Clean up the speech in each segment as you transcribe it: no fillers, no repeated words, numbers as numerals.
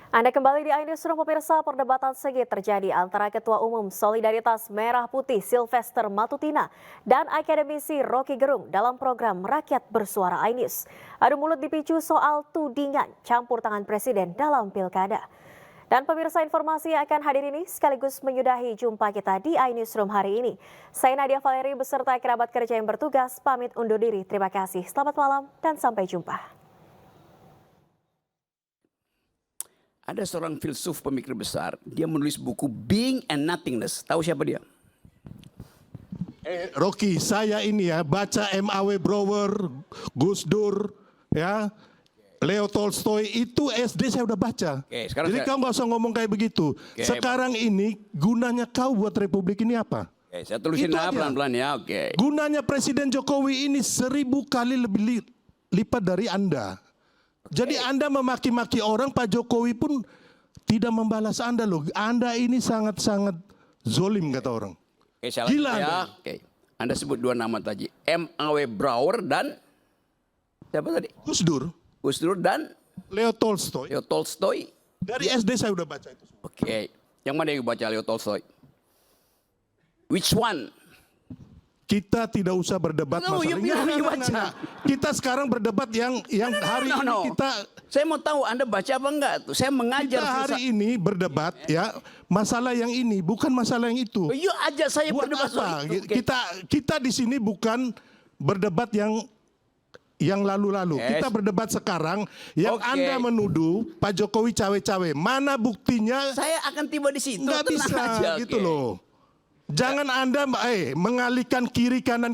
Anda kembali di iNewsroom pemirsa, perdebatan sengit terjadi antara Ketua Umum Solidaritas Merah Putih Sylvester Matutina dan akademisi Rocky Gerung dalam program Rakyat Bersuara iNews. Adu mulut dipicu soal tudingan campur tangan Presiden dalam pilkada. Dan pemirsa, informasi yang akan hadir ini sekaligus menyudahi jumpa kita di iNewsroom hari ini. Saya Nadia Valeri beserta kerabat kerja yang bertugas pamit undur diri. Terima kasih, selamat malam dan sampai jumpa. Ada seorang filsuf pemikir besar, dia menulis buku Being and Nothingness. Tahu siapa dia? Rocky, saya ini ya baca M.A.W. Brouwer, Gus Dur, ya, Leo Tolstoy, itu SD saya udah baca. Jadi kau nggak usah ngomong kayak begitu. Sekarang ini gunanya kau buat Republik ini apa? Saya tulisin pelan-pelan ya. Gunanya Presiden Jokowi ini 1000 kali lebih lipat dari Anda. Jadi Anda memaki-maki orang, Pak Jokowi pun tidak membalas Anda loh. Anda ini sangat-sangat zolim kata orang. Gila Anda. Anda sebut dua nama tadi. M.A.W. Brouwer dan siapa tadi? Gus Dur. Gus Dur dan Leo Tolstoy. Leo Tolstoy. Dari SD saya udah baca itu. Yang mana yang baca Leo Tolstoy? Which one? Kita tidak usah berdebat masalah. Kita sekarang berdebat yang hari ini kita. Saya mau tahu Anda baca apa enggak tuh. Saya mengajar. Kita hari ini berdebat ya masalah yang ini, bukan masalah yang itu. Yuk ajak saya buat berdebat apa? soal itu. Kita di sini bukan berdebat yang lalu-lalu. Kita berdebat sekarang yang Anda menuduh Pak Jokowi cawe-cawe. Mana buktinya? Saya akan tiba di situ. Nggak bisa aja, gitu loh. Jangan Anda mengalihkan kiri kanan,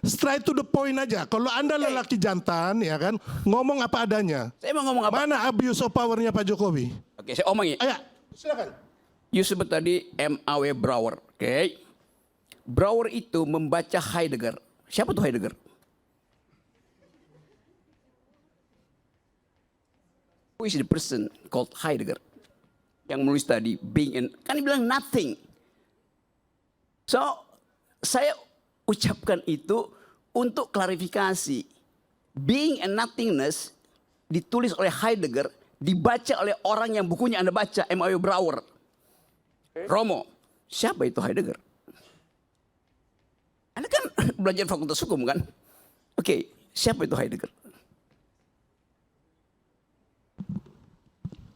straight to the point aja. Kalau Anda lelaki jantan ya kan, ngomong apa adanya. Saya mau ngomong apa? Mana abuse of powernya Pak Jokowi? Saya omongin. Ayo, silakan. You sebut tadi M.A.W. Brouwer. Brouwer itu membaca Heidegger. Siapa tuh Heidegger? Who is the person called Heidegger? Yang menulis tadi being and kan dia bilang nothing. So, saya ucapkan itu untuk klarifikasi. Being and nothingness ditulis oleh Heidegger, dibaca oleh orang yang bukunya Anda baca, M.A.W. Brouwer. Romo, siapa itu Heidegger? Anda kan belajar fakultas hukum kan? Siapa itu Heidegger?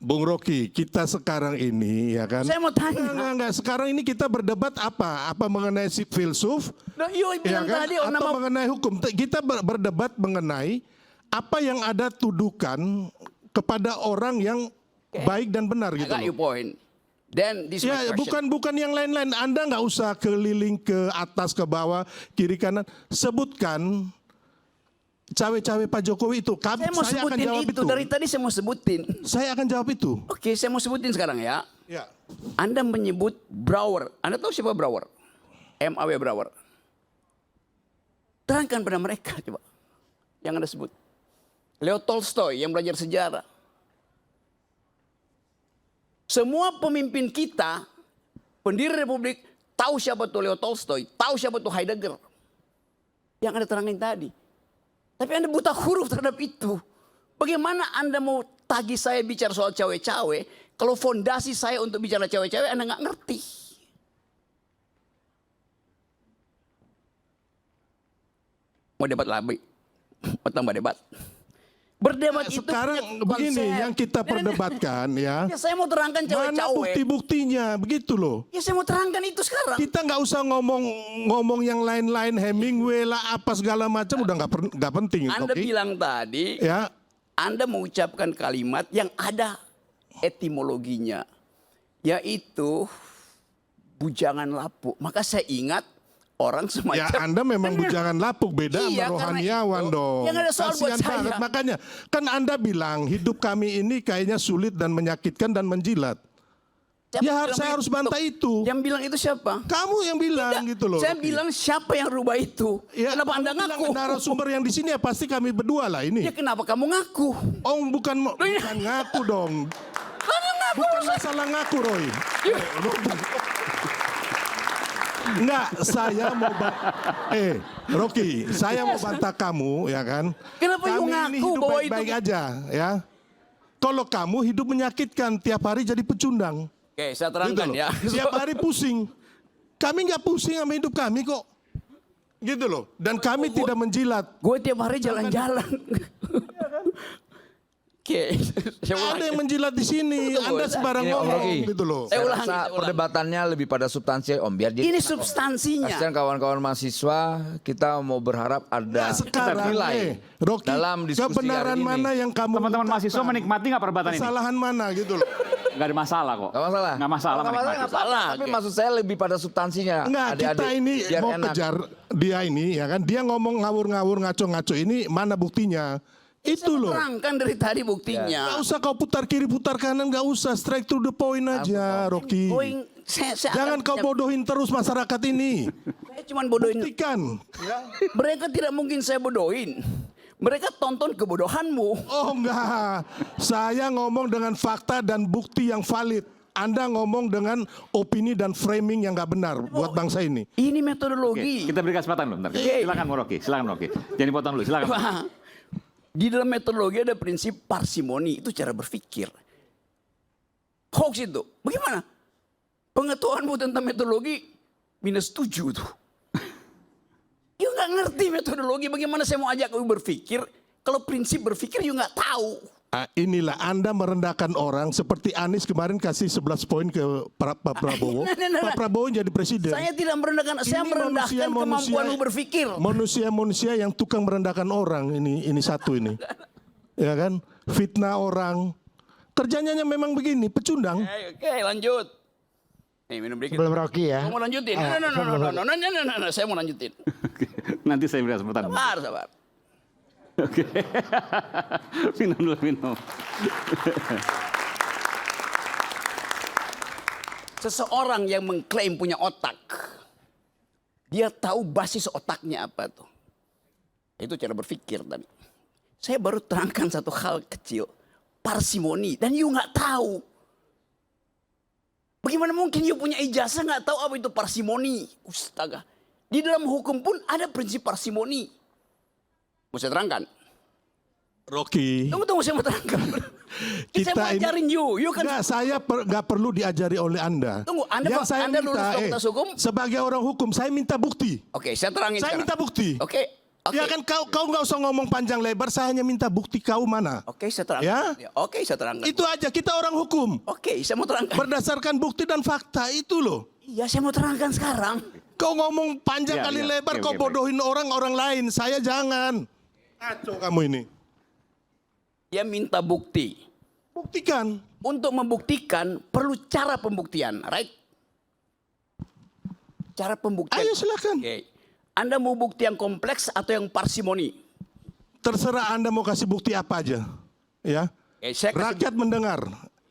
Bung Rocky, kita sekarang ini ya kan. Saya mau tanya. Enggak. Sekarang ini kita berdebat apa? Apa mengenai si filsuf? Ya kan? Tadi, atau mengenai hukum? Kita berdebat mengenai apa yang ada tudukan kepada orang yang baik dan benar gitu. I got your point. Then this ya bukan yang lain-lain. Anda nggak usah keliling ke atas ke bawah kiri kanan. Sebutkan cawe-cawe Pak Jokowi itu. Saya akan jawab itu. Dari tadi saya mau sebutin. Saya akan jawab itu. Saya mau sebutin sekarang ya. Ya. Anda menyebut Brouwer. Anda tahu siapa Brouwer? M.A.W. Brouwer. Terangkan pada mereka coba. Yang Anda sebut. Leo Tolstoy yang belajar sejarah. Semua pemimpin kita, pendiri Republik, tahu siapa tuh Leo Tolstoy, tahu siapa tuh Heidegger. Yang Anda terangin tadi. Tapi Anda buta huruf terhadap itu. Bagaimana Anda mau tagih saya bicara soal cawe-cawe, kalau fondasi saya untuk bicara cawe-cawe Anda nggak ngerti. Mau debat lagi? Mau tambah debat? Berdebat itu sekarang begini yang kita perdebatkan ya. Saya mau terangkan cawe-cawe. Mana bukti-buktinya begitu loh. Ya saya mau terangkan itu sekarang. Kita nggak usah ngomong yang lain-lain, Hemingway lah apa segala macam udah nggak penting. Anda bilang tadi, ya. Anda mengucapkan kalimat yang ada etimologinya, yaitu bujangan lapuk. Maka saya ingat orang semacam. Ya Anda memang bujangan lapuk, beda sama rohaniawan dong. Yang ada soal buat saya. Banget. Makanya kan Anda bilang hidup kami ini kayaknya sulit dan menyakitkan dan menjilat. Saya harus bantah itu. Yang bilang itu siapa? Kamu yang bilang gitu loh. Saya bilang siapa yang rubah itu? Kenapa Anda ngaku? Narasumber yang di sini ya pasti kami berdua lah ini. Ya kenapa kamu ngaku? Oh bukan ngaku dong. Bukan masalah ngaku Roy. Enggak, saya mau Rocky, saya mau bantah kamu ya kan. Kenapa kami ngaku ini hidup bahwa baik-baik aja ya. Kalau kamu hidup menyakitkan, tiap hari jadi pecundang. Oke, saya Gitu terangkan loh. ya. Tiap hari pusing. Kami nggak pusing sama hidup kami kok. Gitu loh. Dan kami tidak menjilat. Gue tiap hari jalan-jalan. Oke, saya Ada ulangi. yang menjilat di sini. Tunggu, Anda sembarang Ini, Om ngomong. Rocky. Gitu loh. Saya Saya ulangi, rasa saya ulangi. perdebatannya lebih pada substansi Om. Biar jadi Ini substansinya. kasihan kawan-kawan mahasiswa, kita mau berharap ada Nah, sekarang, nilai Rocky, dalam diskusi kebenaran hari ini. mana yang kamu Teman-teman mahasiswa ungkapkan? menikmati nggak perdebatan ini? Kesalahan mana gitu loh. Nggak ada masalah kok. Gak masalah. Nggak masalah Nggak menikmati. nggak apa-apa. Tapi Oke. maksud saya lebih pada substansinya. Enggak, kita Adik-adik, ini biar mau enak. kejar dia ini ya kan. Dia ngomong ngawur-ngawur, ngaco-ngaco ini mana buktinya? Itu loh. Terangkan dari tadi buktinya. Gak usah kau putar kiri, putar kanan, gak usah. Straight to the point aja, Rocky. Going, saya Jangan kau bodohin terus masyarakat ini. Saya cuma bodohin. Buktikan. Mereka tidak mungkin saya bodohin. Mereka tonton kebodohanmu. Oh enggak. Saya ngomong dengan fakta dan bukti yang valid. Anda ngomong dengan opini dan framing yang gak benar buat bangsa ini. Ini Oke, metodologi. kita beri kesempatan dulu. Bentar. Silakan Mo Rocky, silakan Rocky. Jangan dipotong dulu, silakan. Wah, di dalam metodologi ada prinsip parsimoni, itu cara berpikir. Hoax itu, bagaimana? Pengetahuanmu tentang metodologi -7 tuh. You nggak ngerti metodologi, bagaimana saya mau ajak kamu berpikir? Kalau prinsip berpikir you nggak tahu. Inilah Anda merendahkan orang seperti Anies kemarin kasih 11 poin ke Pak Prabowo. Nah. Pak Prabowo jadi presiden. Saya tidak merendahkan, saya Ini merendahkan kemampuanmu berpikir. Manusia-manusia yang tukang merendahkan orang ini satu ini. Ya kan? Fitnah orang. Kerjanya memang begini, pecundang. Oke, lanjut. Nih, minum dikit. Sebelum Rocky ya. Saya mau lanjutin. No, saya mau lanjutin. Oke, nanti saya beri kesempatan. Sabar. Oke. Minum dulu, minum. Seseorang yang mengklaim punya otak, dia tahu basis otaknya apa tuh. Itu cara berpikir tadi. Saya baru terangkan satu hal kecil, parsimoni, dan you nggak tahu. Bagaimana mungkin you punya ijazah nggak tahu apa itu parsimoni? Astaga. Di dalam hukum pun ada prinsip parsimoni. Mau saya terangkan? Rocky. Tunggu, saya mau terangkan. Saya mau ajarin you kan. Enggak, saya nggak perlu diajari oleh Anda. Tunggu, Anda yang saya Anda minta, lulus fakultas hukum? sebagai orang hukum, saya minta bukti. Oke, saya terangin Saya sekarang. minta bukti. Oke. Ya kan kau nggak usah ngomong panjang lebar, saya hanya minta bukti kau mana. Oke, saya terangkan. Ya? Oke, saya terangkan. Itu aja, kita orang hukum. Oke, saya mau terangkan. Berdasarkan bukti dan fakta itu loh. Iya, saya mau terangkan sekarang. Kau ngomong panjang Ya, kali ya. lebar, Oke, kau oke, bodohin orang lain. Saya jangan. Ngaco kamu ini. Dia minta bukti. Buktikan. Untuk membuktikan perlu cara pembuktian, right? Cara pembuktian. Ayo silakan. Oke. Anda mau bukti yang kompleks atau yang parsimoni? Terserah Anda mau kasih bukti apa aja. Ya. Saya kasih Rakyat mendengar.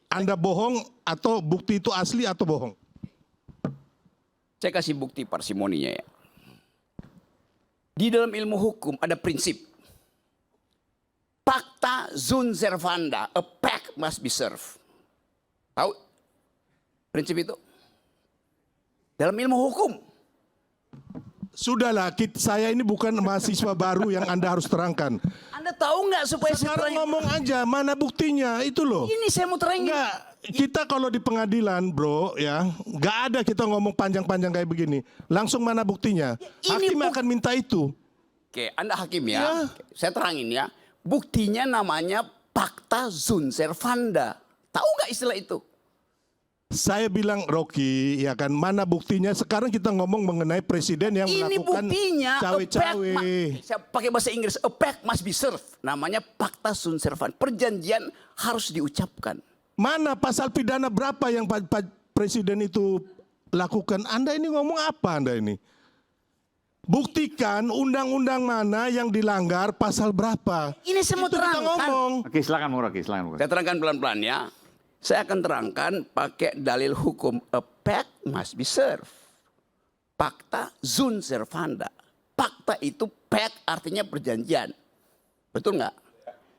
Anda bohong atau bukti itu asli atau bohong. Saya kasih bukti parsimoninya ya. Di dalam ilmu hukum ada prinsip. Pacta sunt servanda, a pact must be served. Tahu prinsip itu? Dalam ilmu hukum. Sudahlah, saya ini bukan mahasiswa baru yang Anda harus terangkan. Anda tahu nggak supaya saya Sekarang terangin? ngomong aja, mana buktinya, itu loh. Ini saya mau terangin. Enggak, kita kalau di pengadilan bro ya, nggak ada kita ngomong panjang-panjang kayak begini. Langsung mana buktinya? ini Hakim akan minta itu. Oke, Anda hakim ya. Ya. Oke, saya terangin ya. Buktinya namanya Pacta sunt servanda. Tahu nggak istilah itu? Saya bilang Rocky, ya kan, mana buktinya? Sekarang kita ngomong mengenai presiden yang Ini melakukan buktinya. cawe-cawe. Saya pakai bahasa Inggris. A pact must be served. Namanya Pacta sunt servanda. Perjanjian harus diucapkan. Mana pasal pidana berapa yang presiden itu lakukan? Anda ini ngomong apa Anda ini? Buktikan undang-undang mana yang dilanggar, pasal berapa. Ini saya mau Itu kita terangkan. ngomong. Oke, silakan Mo Rocky, silakan Mo Rocky. Saya terangkan pelan-pelan ya. Saya akan terangkan pakai dalil hukum. A pact must be served. Pacta sunt servanda. Pacta itu pact artinya perjanjian. Betul nggak?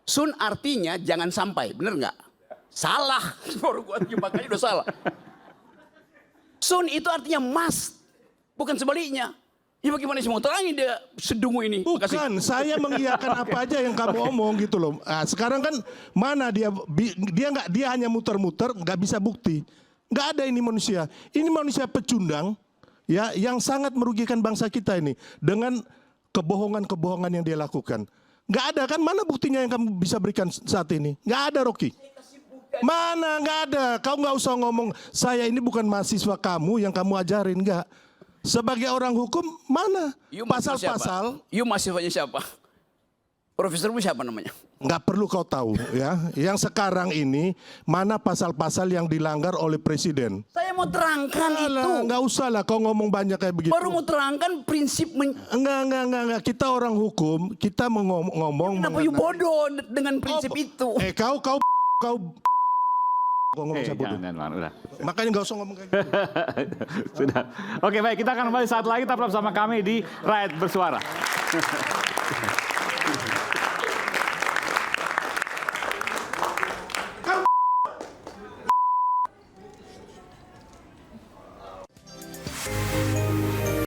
Sun artinya jangan sampai. Bener nggak? Salah. Baru gua jumpa kali udah salah. Sun itu artinya must. Bukan sebaliknya. Ya bagaimana sih mau terangin dia sedungu ini? Makasih. Bukan, saya mengiyakan apa aja yang kamu omong gitu loh. Nah, sekarang kan mana dia hanya muter-muter, nggak bisa bukti. Nggak ada ini manusia. Ini manusia pecundang, ya, yang sangat merugikan bangsa kita ini dengan kebohongan-kebohongan yang dia lakukan. Nggak ada kan? Mana buktinya yang kamu bisa berikan saat ini? Nggak ada, Rocky. Mana? Nggak ada. Kau nggak usah ngomong saya ini bukan mahasiswa kamu yang kamu ajarin, nggak. Sebagai orang hukum, mana pasal-pasal? You mahasiswanya siapa? Profesormu siapa namanya? Nggak perlu kau tahu, ya. Yang sekarang ini mana pasal-pasal yang dilanggar oleh presiden? Saya mau terangkan itu. Alah, nggak usah lah kau ngomong banyak kayak begitu. Baru mau terangkan prinsip. Enggak. Kita orang hukum, kita ngomong. Kenapa you bodoh dengan prinsip itu? Kau ngomong saya bodoh. Jangan, udah. Makanya nggak usah ngomong kayak gitu. Sudah. Oke, baik, kita akan kembali saat lagi tetap bersama kami di Rakyat Bersuara.